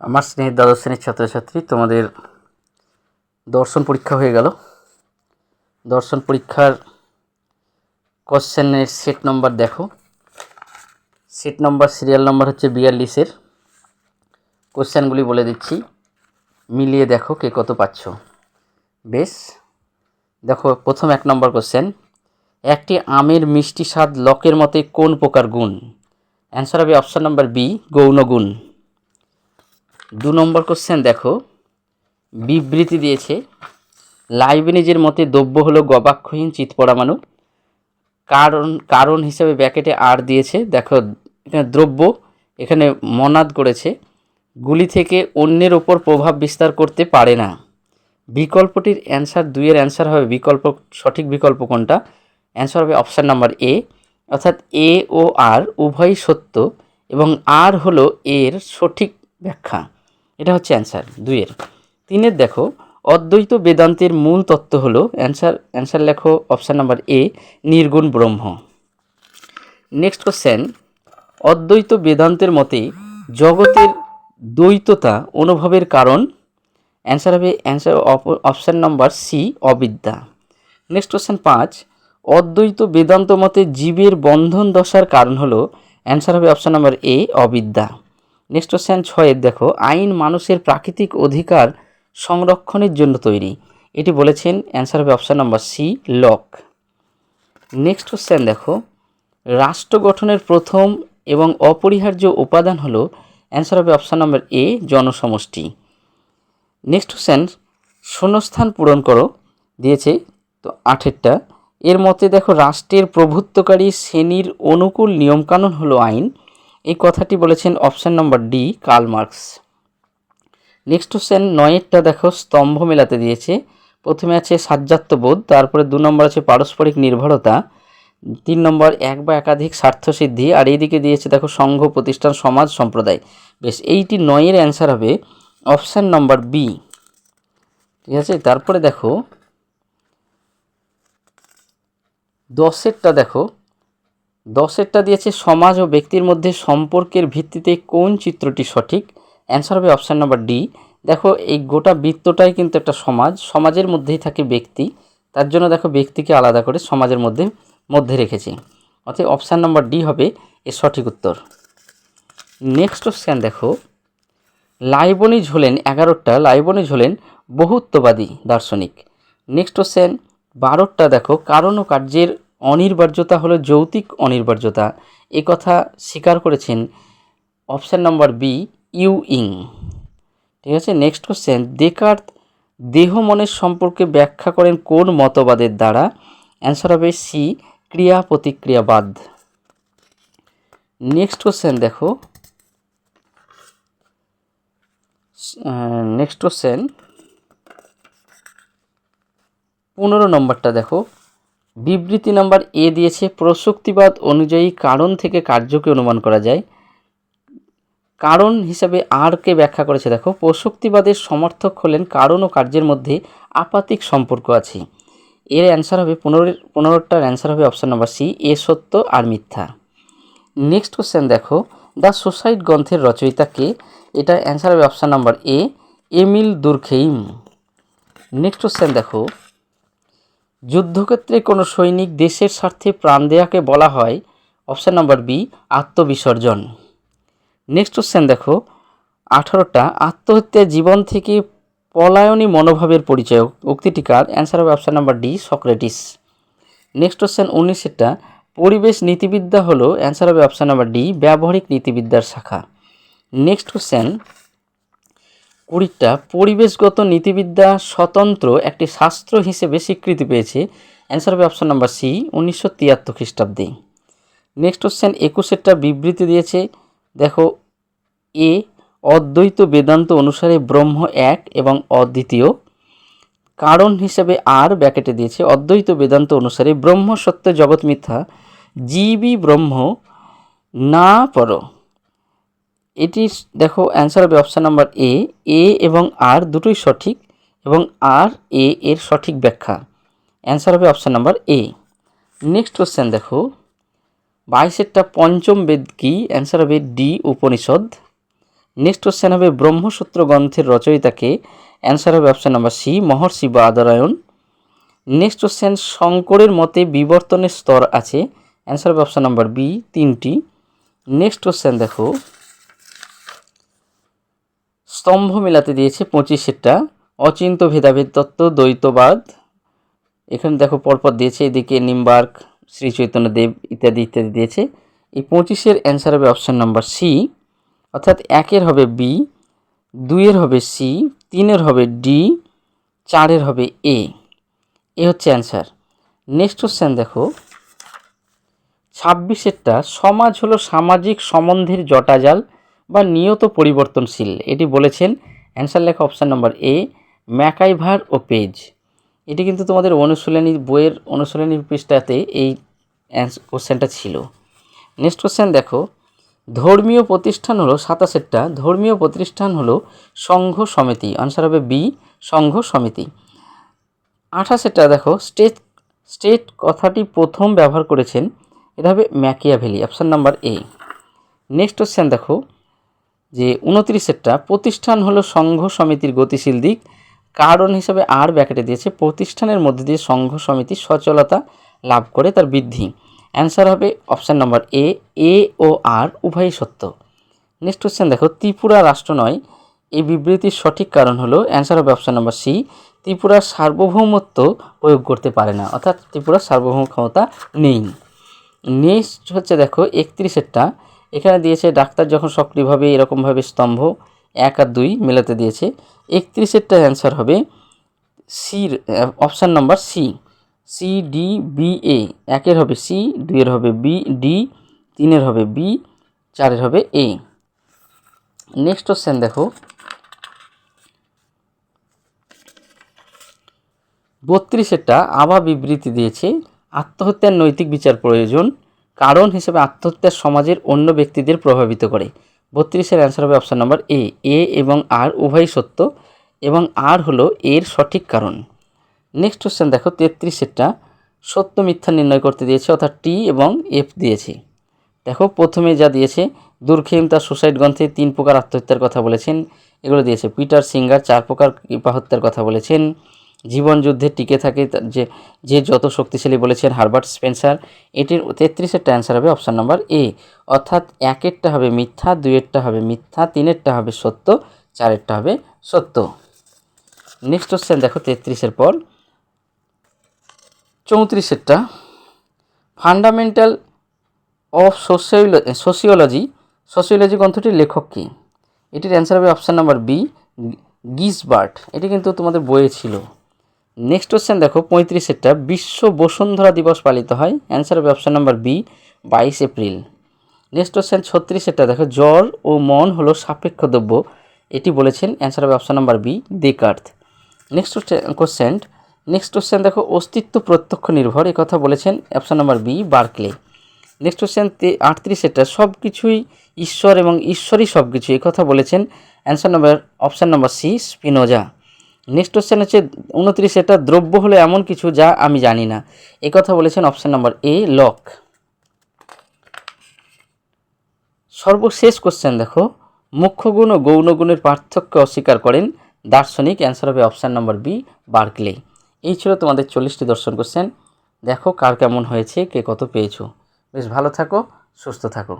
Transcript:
আমার স্নেহের দ্বাদশ শ্রেণীর ছাত্রছাত্রী, তোমাদের দর্শন পরীক্ষা হয়ে গেল। দর্শন পরীক্ষার কোশ্চেনের সেট নম্বর দেখো। সেট নম্বর সিরিয়াল নম্বর হচ্ছে 42-এর। কোশ্চেনগুলি বলে দিচ্ছি, মিলিয়ে দেখো কে কত পাচ্ছ। বেশ, দেখো প্রথম 1 নম্বর কোশ্চেন, একটি আমের মিষ্টি স্বাদ লকের মতে কোন প্রকার গুণ? অ্যান্সার হবে অপশান নাম্বার বি, গৌণ গুণ। 2 নম্বর কোশ্চেন দেখো, বিবৃতি দিয়েছে, লাইবনিজের মতে দ্রব্য হলো গবাক্ষহীন চিৎপরমাণু। কারণ হিসেবে ব্র্যাকেটে আর দিয়েছে। দেখো এখানে দ্রব্য, এখানে মনাদ করেছে, গুলি থেকে অন্যের ওপর প্রভাব বিস্তার করতে পারে না। বিকল্পটির অ্যান্সার 2-এর অ্যান্সার হবে সঠিক বিকল্প কোনটা? অ্যান্সার হবে অপশান নাম্বার এ, অর্থাৎ এ ও আর উভয়ই সত্য এবং আর হলো এর সঠিক ব্যাখ্যা। এটা হচ্ছে অ্যান্সার 2-এর। 3-এর দেখো, অদ্বৈত বেদান্তের মূল তত্ত্ব হলো, অ্যান্সার লেখো অপশান নাম্বার এ, নির্গুণ ব্রহ্ম। নেক্সট কোশ্চেন, অদ্বৈত বেদান্তের মতে জগতের দ্বৈততা অনুভবের কারণ? অ্যান্সার হবে অপশান নাম্বার সি, অবিদ্যা। নেক্সট কোশ্চেন 5, অদ্বৈত বেদান্ত মতে জীবের বন্ধন দশার কারণ হলো? অ্যান্সার হবে অপশান নাম্বার এ, অবিদ্যা। নেক্সট কোশ্চেন 6 দেখো, আইন মানুষের প্রাকৃতিক অধিকার সংরক্ষণের জন্য তৈরি। এটি বলেছেন, অ্যান্সার হবে option number C, lock. Next question দেখো, রাষ্ট্র গঠনের প্রথম এবং অপরিহার্য উপাদান হলো? অ্যান্সার হবে অপশান নাম্বার এ, জনসমষ্টি। নেক্সট কোশ্চেন, শূন্যস্থান পূরণ করো দিয়েছে তো 8-এরটা। এর মতে দেখো, রাষ্ট্রের প্রভুত্বকারী শ্রেণীর অনুকূল নিয়মকানুন হলো আইন। এই কথাটি বলেছেন option number D, Karl Marx. Next question 9-এরটা দেখো, স্তম্ভ মেলাতে দিয়েছে। প্রথমে আছে সাজ্জাত্যবোধ, তারপরে 2 নম্বর আছে পারস্পরিক নির্ভরতা, 3 নম্বর এক বা একাধিক স্বার্থসিদ্ধি, আর এইদিকে দিয়েছে দেখো সংঘ, প্রতিষ্ঠান, সমাজ, সম্প্রদায়। বেশ, এইটি 9-এর অ্যান্সার হবে অপশান নম্বর বি। ঠিক আছে, তারপরে দেখো 10-এরটা দেখো, 10-এরটা দিয়েছে, সমাজ ও ব্যক্তির মধ্যে সম্পর্কের ভিত্তিতে কোন চিত্রটি সঠিক? অ্যান্সার হবে অপশান নাম্বার ডি। দেখো এই গোটা বৃত্তটাই কিন্তু একটা সমাজ, সমাজের মধ্যেই থাকে ব্যক্তি, তার জন্য দেখো ব্যক্তিকে আলাদা করে সমাজের মধ্যে রেখেছি, অর্থাৎ অপশান নাম্বার ডি হবে এর সঠিক উত্তর। নেক্সট কোশ্চেন দেখো, লাইবনিজ হলেন বহুত্ববাদী দার্শনিক। নেক্সট কোশ্চেন 12টা দেখো, কারণ ও কার্যের অনিবার্যতা হলো যৌতিক অনিবার্যতা। এ কথা স্বীকার করেছেন অপশান নম্বর বি, ইউইং। ঠিক আছে, নেক্সট কোশ্চেন, দেকার্ত দেহ মনের সম্পর্কে ব্যাখ্যা করেন কোন মতবাদের দ্বারা? অ্যান্সার হবে সি, ক্রিয়া প্রতিক্রিয়াবাদ। নেক্সট কোশ্চেন দেখো, নেক্সট কোশ্চেন 15 নম্বরটা দেখো, বিবৃতি নাম্বার এ দিয়েছে, প্রসক্তিবাদ অনুযায়ী কারণ থেকে কার্যকে অনুমান করা যায়। কারণ হিসাবে আরকে ব্যাখ্যা করেছে। দেখো, প্রসক্তিবাদের সমর্থক হলেন কারণ ও কার্যের মধ্যে আপাতিক সম্পর্ক আছে। এর অ্যান্সার হবে 15টার অ্যান্সার হবে অপশান নাম্বার সি, এ সত্য আর মিথ্যা। নেক্সট কোশ্চেন দেখো, দ্য সোসাইট গ্রন্থের রচয়িতা কে? এটা অ্যান্সার হবে option number A, Emile Durkheim. Next question দেখো, যুদ্ধক্ষেত্রে কোনো সৈনিক দেশের স্বার্থে প্রাণ দেয়াকে বলা হয়? অপশান নাম্বার বি, আত্মবিসর্জন। নেক্সট কোশ্চেন দেখো, 18টা, আত্মহত্যা জীবন থেকে পলায়নী মনোভাবের পরিচয় উক্তিটি কার? অ্যান্সার হবে option number D, Socrates. Next question 19-এরটা, পরিবেশ নীতিবিদ্যা হলো? অ্যান্সার হবে অপশান নাম্বার ডি, ব্যবহারিক নীতিবিদ্যার শাখা। নেক্সট কোশ্চেন 20টা, পরিবেশগত নীতিবিদ্যা স্বতন্ত্র একটি শাস্ত্র হিসেবে স্বীকৃতি পেয়েছে। অ্যান্সার হবে অপশান নাম্বার সি, 1973 খ্রিস্টাব্দে। নেক্সট কোশ্চেন 21-এরটা, বিবৃতি দিয়েছে। দেখো, এ অদ্বৈত বেদান্ত অনুসারে ব্রহ্ম এক এবং অদ্বিতীয়। কারণ হিসেবে আর ব্র্যাকেটে দিয়েছে, অদ্বৈত বেদান্ত অনুসারে ব্রহ্ম সত্য, জগৎ মিথ্যা, জীবই ব্রহ্ম না পর। এটি দেখো অ্যান্সার হবে অপশান নাম্বার এ এবং আর দুটোই সঠিক এবং আর এর সঠিক ব্যাখ্যা। অ্যান্সার হবে অপশান নাম্বার এ। নেক্সট কোশ্চেন দেখো, 22-এরটা, পঞ্চম বেদ কি? অ্যান্সার হবে ডি, উপনিষদ। নেক্সট কোশ্চেন হবে ব্রহ্মসূত্র গ্রন্থের রচয়িতাকে, অ্যান্সার হবে অপশান নাম্বার সি মহর্ষি বাদরায়ণ। নেক্সট কোশ্চেন শঙ্করের মতে বিবর্তনের স্তর আছে, অ্যান্সার হবে অপশান নাম্বার বি 3টি। নেক্সট কোশ্চেন দেখো স্তম্ভ মেলাতে দিয়েছে 25টা, অচিন্ত ভেদাভেদ তত্ত্ব, দ্বৈতবাদ, এখানে দেখো পরপর দিয়েছে, এদিকে নিমবার্ক, শ্রী চৈতন্যদেব ইত্যাদি ইত্যাদি দিয়েছে। এই 25-এর অ্যান্সার হবে অপশান নাম্বার সি, অর্থাৎ 1-এর হবে বি, 2-এর হবে সি, 3-এর হবে ডি, 4-এর হবে এ। এ হচ্ছে অ্যান্সার। নেক্সট কোশ্চেন দেখো 26-এরটা, সমাজ হলো সামাজিক সম্বন্ধের জটাজাল বা নিয়ত পরিবর্তনশীল, এটি বলেছেন, অ্যান্সার লেখা অপশান নাম্বার এ ম্যাকাইভার ও পেজ। এটি কিন্তু তোমাদের অনুশীলনী বইয়ের অনুশীলনী পৃষ্ঠাতে এই কোশ্চেনটা ছিল। নেক্সট কোশ্চেন দেখো ধর্মীয় প্রতিষ্ঠান হলো 27টা, ধর্মীয় প্রতিষ্ঠান হলো সংঘ সমিতি, আনসার হবে বি সংঘ সমিতি। 28টা দেখো স্টেট কথাটি প্রথম ব্যবহার করেছেন, এটা হবে ম্যাকিয়াভেলি, অপশান নাম্বার এ। নেক্সট কোশ্চেন দেখো যে 29-এরটা, প্রতিষ্ঠান হলো সংঘ সমিতির গতিশীল দিক, কারণ হিসাবে আর ব্র্যাকেটে দিয়েছে, প্রতিষ্ঠানের মধ্যে দিয়ে সংঘ সমিতি সচলতা লাভ করে তার বৃদ্ধি, অ্যান্সার হবে অপশান নাম্বার এ, এ ও আর উভয়ই সত্য। নেক্সট কোশ্চেন দেখো ত্রিপুরা রাষ্ট্র নয়, এই বিবৃতির সঠিক কারণ হলো, অ্যান্সার হবে অপশান নাম্বার সি ত্রিপুরা সার্বভৌমত্ব প্রয়োগ করতে পারে না, অর্থাৎ ত্রিপুরার সার্বভৌম ক্ষমতা নেই। নেক্সট হচ্ছে দেখো 31-এরটা, এখানে দিয়েছে ডাক্তার যখন সক্রিয়ভাবে এরকমভাবে স্তম্ভ 1 আর 2 মেলাতে দিয়েছে। 31-এরটা অ্যান্সার হবে সির option number C, C D B A, 1-এর হবে সি, 2-এর হবে বি ডি, 3-এর হবে বি, 4-এর হবে এ। নেক্সট কোশ্চেন দেখো 32-এরটা, আবার বিবৃতি দিয়েছে, আত্মহত্যার নৈতিক বিচার প্রয়োজন, কারণ হিসেবে আত্মহত্যার সমাজের অন্য ব্যক্তিদের প্রভাবিত করে। 32-এর অ্যান্সার হবে অপশান নাম্বার এ, এ এবং আর উভয়ই সত্য এবং আর হলো এর সঠিক কারণ। নেক্সট কোশ্চেন দেখো 33-এরটা, সত্য মিথ্যা নির্ণয় করতে দিয়েছে, অর্থাৎ টি এবং এফ দিয়েছে। দেখো প্রথমে যা দিয়েছে দুর্খেম তার সুসাইড গ্রন্থে 3 প্রকার আত্মহত্যার কথা বলেছেন, এগুলো দিয়েছে। পিটার সিঙ্গার 4 প্রকার কৃপাহত্যার কথা বলেছেন। জীবন যুদ্ধে টিকে থাকে যে যত শক্তিশালী বলেছেন হারবার্ট স্পেন্সার। এটির 33-এরটা অ্যান্সার হবে অপশান নাম্বার এ, অর্থাৎ 1-এরটা হবে মিথ্যা, 2-এরটা হবে মিথ্যা, 3-এরটা হবে সত্য, 4-এরটা হবে সত্য। নেক্সট কোশ্চেন দেখো 33-এর পর 34-এরটা, ফান্ডামেন্টাল অফ সোশিওলজি গ্রন্থটির লেখক কী? এটির অ্যান্সার হবে অপশান নাম্বার বি গিসবার্ট, এটি কিন্তু তোমাদের বইয়ে ছিল। নেক্সট কোশ্চেন দেখো 35-এরটা, বিশ্ব বসুন্ধরা দিবস পালিত হয়, অ্যান্সার হবে option number B 22 April. Next question 36-এরটা দেখো জ্বর ও মন হলো সাপেক্ষ দ্রব্য, এটি বলেছেন, অ্যান্সার হবে option number B Descartes. Next question দেখো অস্তিত্ব প্রত্যক্ষ নির্ভর, এ কথা বলেছেন option number B Berkeley. Next question 38-এরটা সব কিছুই ঈশ্বর এবং ঈশ্বরই সব কিছু, এ কথা বলেছেন, answer number option number C Spinoza. Next question হচ্ছে 29-এরটা দ্রব্য হলো এমন কিছু যা আমি জানি না, এ কথা বলেছেন অপশান নাম্বার এ লক। সর্বশেষ কোশ্চেন দেখো মুখ্য গুণ ও গৌণ গুণের পার্থক্য অস্বীকার করেন দার্শনিক, অ্যান্সার হবে অপশান নাম্বার বি বার্কলে। এই ছিল তোমাদের 40টি দর্শন কোশ্চেন। দেখো কার কেমন হয়েছে, কে কত পেয়েছো। বেশ ভালো থাকো, সুস্থ থাকো।